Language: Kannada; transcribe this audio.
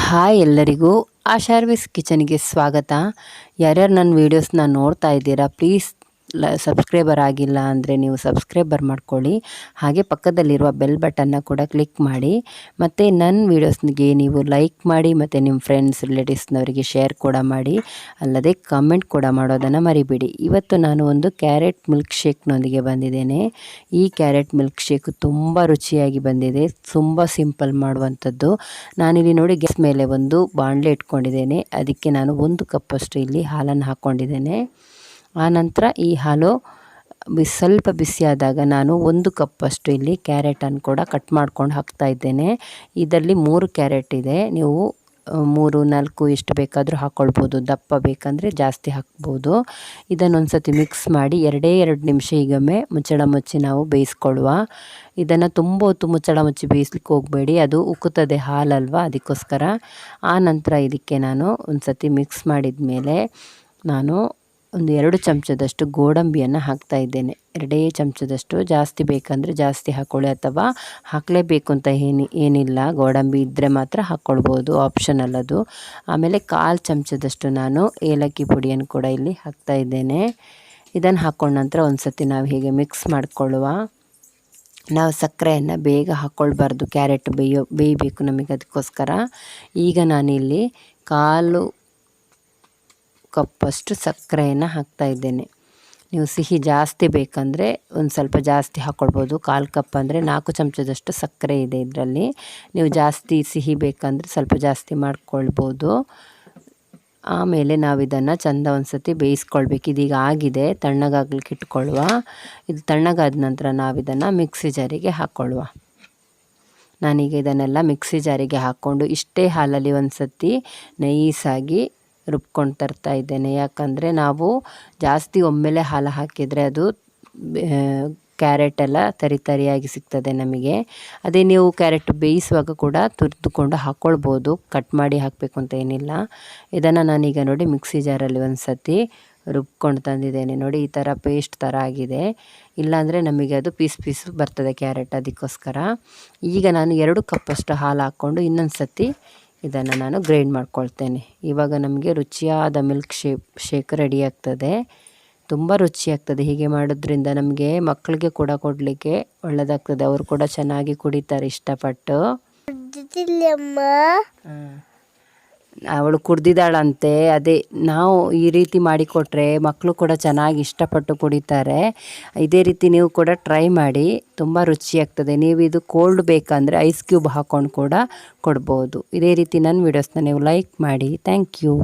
ಹಾಯ್ ಎಲ್ಲರಿಗೂ ಆಶಾರ್ವಿಸ್ ಕಿಚನ್ಗೆ ಸ್ವಾಗತ. ಯಾರ್ಯಾರು ನನ್ನ ವೀಡಿಯೋಸ್ನ ನೋಡ್ತಾ ಇದ್ದೀರಾ, ಪ್ಲೀಸ್ ಸಬ್ಸ್ಕ್ರೈಬರ್ ಆಗಿಲ್ಲ ಅಂದರೆ ನೀವು ಸಬ್ಸ್ಕ್ರೈಬರ್ ಮಾಡ್ಕೊಳ್ಳಿ. ಹಾಗೆ ಪಕ್ಕದಲ್ಲಿರುವ ಬೆಲ್ ಬಟನ್ನ ಕೂಡ ಕ್ಲಿಕ್ ಮಾಡಿ. ಮತ್ತು ನನ್ನ ವೀಡಿಯೋಸ್ನಿಗೆ ನೀವು ಲೈಕ್ ಮಾಡಿ ಮತ್ತು ನಿಮ್ಮ ಫ್ರೆಂಡ್ಸ್ ರಿಲೇಟಿವ್ಸ್ನವರಿಗೆ ಶೇರ್ ಕೂಡ ಮಾಡಿ. ಅಲ್ಲದೆ ಕಮೆಂಟ್ ಕೂಡ ಮಾಡೋದನ್ನು ಮರಿಬೇಡಿ. ಇವತ್ತು ನಾನು ಒಂದು ಕ್ಯಾರೆಟ್ ಮಿಲ್ಕ್ ಶೇಕ್ನೊಂದಿಗೆ ಬಂದಿದ್ದೇನೆ. ಈ ಕ್ಯಾರೆಟ್ ಮಿಲ್ಕ್ ಶೇಕ್ ತುಂಬ ರುಚಿಯಾಗಿ ಬಂದಿದೆ, ತುಂಬ ಸಿಂಪಲ್ ಮಾಡುವಂಥದ್ದು. ನಾನಿಲ್ಲಿ ನೋಡಿ ಗ್ಯಾಸ್ ಮೇಲೆ ಒಂದು ಬಾಣಲೆ ಇಟ್ಕೊಂಡಿದ್ದೇನೆ. ಅದಕ್ಕೆ ನಾನು 1 ಕಪ್ಪಷ್ಟು ಇಲ್ಲಿ ಹಾಲನ್ನು ಹಾಕ್ಕೊಂಡಿದ್ದೇನೆ. ಆನಂತರ ಈ ಹಾಲು ಸ್ವಲ್ಪ ಬಿಸಿಯಾದಾಗ ನಾನು 1 ಕಪ್ಪಷ್ಟು ಇಲ್ಲಿ ಕ್ಯಾರೆಟನ್ನು ಕೂಡ ಕಟ್ ಮಾಡ್ಕೊಂಡು ಹಾಕ್ತಾ ಇದ್ದೇನೆ. ಇದರಲ್ಲಿ 3 ಕ್ಯಾರೆಟ್ ಇದೆ. ನೀವು 3-4 ಎಷ್ಟು ಬೇಕಾದರೂ ಹಾಕ್ಕೊಳ್ಬೋದು. ದಪ್ಪ ಬೇಕಂದರೆ ಜಾಸ್ತಿ ಹಾಕ್ಬೋದು. ಇದನ್ನೊಂದು ಸತಿ ಮಿಕ್ಸ್ ಮಾಡಿ 2 ನಿಮಿಷ ಈಗೊಮ್ಮೆ ಮುಚ್ಚಳ ಮುಚ್ಚಿ ನಾವು ಬೇಯಿಸ್ಕೊಳ್ಳುವ. ಇದನ್ನು ತುಂಬ ಹೊತ್ತು ಮುಚ್ಚಳ ಮುಚ್ಚಿ ಬೇಯಿಸ್ಲಿಕ್ಕೆ ಹೋಗಬೇಡಿ, ಅದು ಉಕ್ಕುತ್ತದೆ ಹಾಲಲ್ವ, ಅದಕ್ಕೋಸ್ಕರ. ಆ ನಂತರ ಇದಕ್ಕೆ ನಾನು ಒಂದು ಸತಿ ಮಿಕ್ಸ್ ಮಾಡಿದ ಮೇಲೆ ನಾನು ಒಂದು 2 ಚಮಚದಷ್ಟು ಗೋಡಂಬಿಯನ್ನು ಹಾಕ್ತಾ ಇದ್ದೇನೆ. 2 ಚಮಚದಷ್ಟು, ಜಾಸ್ತಿ ಬೇಕಂದರೆ ಜಾಸ್ತಿ ಹಾಕ್ಕೊಳ್ಳಿ, ಅಥವಾ ಹಾಕಲೇಬೇಕು ಅಂತ ಏನಿಲ್ಲ. ಗೋಡಂಬಿ ಇದ್ದರೆ ಮಾತ್ರ ಹಾಕ್ಕೊಳ್ಬೋದು, ಆಪ್ಷನಲ್ ಅದು. ಆಮೇಲೆ 1/4 ಚಮಚದಷ್ಟು ನಾನು ಏಲಕ್ಕಿ ಪುಡಿಯನ್ನು ಕೂಡ ಇಲ್ಲಿ ಹಾಕ್ತಾ ಇದ್ದೇನೆ. ಇದನ್ನು ಹಾಕ್ಕೊಂಡ ನಂತರ ಒಂದು ಸತಿ ನಾವು ಹೀಗೆ ಮಿಕ್ಸ್ ಮಾಡಿಕೊಳ್ಳುವ. ನಾವು ಸಕ್ಕರೆಯನ್ನು ಬೇಗ ಹಾಕ್ಕೊಳ್ಬಾರ್ದು, ಕ್ಯಾರೆಟ್ ಬೇಯಬೇಕು ನಮಗೆ, ಅದಕ್ಕೋಸ್ಕರ. ಈಗ ನಾನಿಲ್ಲಿ 1/4 ಕಪ್ಪಷ್ಟು ಸಕ್ಕರೆಯನ್ನು ಹಾಕ್ತಾ ಇದ್ದೇನೆ. ನೀವು ಸಿಹಿ ಜಾಸ್ತಿ ಬೇಕಂದರೆ ಒಂದು ಸ್ವಲ್ಪ ಜಾಸ್ತಿ ಹಾಕ್ಕೊಳ್ಬೋದು. 1/4 ಕಪ್ ಅಂದರೆ 4 ಚಮಚದಷ್ಟು ಸಕ್ಕರೆ ಇದೆ ಇದರಲ್ಲಿ. ನೀವು ಜಾಸ್ತಿ ಸಿಹಿ ಬೇಕಂದರೆ ಸ್ವಲ್ಪ ಜಾಸ್ತಿ ಮಾಡ್ಕೊಳ್ಬೋದು. ಆಮೇಲೆ ನಾವು ಇದನ್ನು ಚೆಂದ ಒಂದು ಸತಿ ಬೇಯಿಸ್ಕೊಳ್ಬೇಕು. ಇದೀಗ ಆಗಿದೆ, ತಣ್ಣಗಾಗ್ಲಿಕ್ಕೆ ಇಟ್ಕೊಳ್ಳುವ. ಇದು ತಣ್ಣಗಾದ ನಂತರ ನಾವಿದನ್ನು ಮಿಕ್ಸಿ ಜಾರಿಗೆ ಹಾಕ್ಕೊಳ್ಳುವ. ನಾನೀಗ ಇದನ್ನೆಲ್ಲ ಮಿಕ್ಸಿ ಜಾರಿಗೆ ಹಾಕ್ಕೊಂಡು ಇಷ್ಟೇ ಹಾಲಲ್ಲಿ ಒಂದು ಸತಿ ನೈಸಾಗಿ ರುಬ್ಕೊಂಡು ತರ್ತಾ ಇದ್ದೇನೆ. ಯಾಕಂದರೆ ನಾವು ಜಾಸ್ತಿ ಒಮ್ಮೆಲೆ ಹಾಲು ಹಾಕಿದರೆ ಅದು ಕ್ಯಾರೆಟ್ ಎಲ್ಲ ತರಿಯಾಗಿ ಸಿಗ್ತದೆ ನಮಗೆ. ಅದೇ ನೀವು ಕ್ಯಾರೆಟ್ ಬೇಯಿಸುವಾಗ ಕೂಡ ತುರಿದುಕೊಂಡು ಹಾಕ್ಕೊಳ್ಬೋದು, ಕಟ್ ಮಾಡಿ ಹಾಕಬೇಕು ಅಂತ ಏನಿಲ್ಲ. ಇದನ್ನು ನಾನೀಗ ನೋಡಿ ಮಿಕ್ಸಿ ಜಾರಲ್ಲಿ ಒಂದು ಸತಿ ರುಬ್ಕೊಂಡು ತಂದಿದ್ದೇನೆ. ನೋಡಿ, ಈ ಥರ ಪೇಸ್ಟ್ ಥರ ಆಗಿದೆ. ಇಲ್ಲಾಂದರೆ ನಮಗೆ ಅದು ಪೀಸ್ ಬರ್ತದೆ ಕ್ಯಾರೆಟ್, ಅದಕ್ಕೋಸ್ಕರ. ಈಗ ನಾನು 2 ಕಪ್ಪಷ್ಟು ಹಾಲು ಹಾಕ್ಕೊಂಡು ಇನ್ನೊಂದು ಸತಿ ಇದನ್ನು ನಾನು ಗ್ರೈಂಡ್ ಮಾಡ್ಕೊಳ್ತೇನೆ. ಇವಾಗ ನಮಗೆ ರುಚಿಯಾದ ಮಿಲ್ಕ್ ಶೇಕ್ ರೆಡಿ ಆಗ್ತದೆ. ತುಂಬ ರುಚಿಯಾಗ್ತದೆ. ಹೀಗೆ ಮಾಡೋದ್ರಿಂದ ನಮಗೆ ಮಕ್ಕಳಿಗೆ ಕೂಡ ಕೊಡಲಿಕ್ಕೆ ಒಳ್ಳೆಯದಾಗ್ತದೆ. ಅವರು ಕೂಡ ಚೆನ್ನಾಗಿ ಕುಡಿತಾರೆ ಇಷ್ಟಪಟ್ಟು. ಅವಳು ಕುಡ್ದಿದ್ದಾಳಂತೆ. ಅದೇ ನಾವು ಈ ರೀತಿ ಮಾಡಿಕೊಟ್ರೆ ಮಕ್ಕಳು ಕೂಡ ಚೆನ್ನಾಗಿ ಇಷ್ಟಪಟ್ಟು ಕುಡಿತಾರೆ. ಇದೇ ರೀತಿ ನೀವು ಕೂಡ ಟ್ರೈ ಮಾಡಿ, ತುಂಬ ರುಚಿಯಾಗ್ತದೆ. ನೀವು ಇದು ಕೋಲ್ಡ್ ಬೇಕಂದರೆ ಐಸ್ ಕ್ಯೂಬ್ ಹಾಕ್ಕೊಂಡು ಕೂಡ ಕೊಡ್ಬೋದು. ಇದೇ ರೀತಿ ನನ್ನ ವೀಡಿಯೋಸ್ನ ನೀವು ಲೈಕ್ ಮಾಡಿ. Thank you.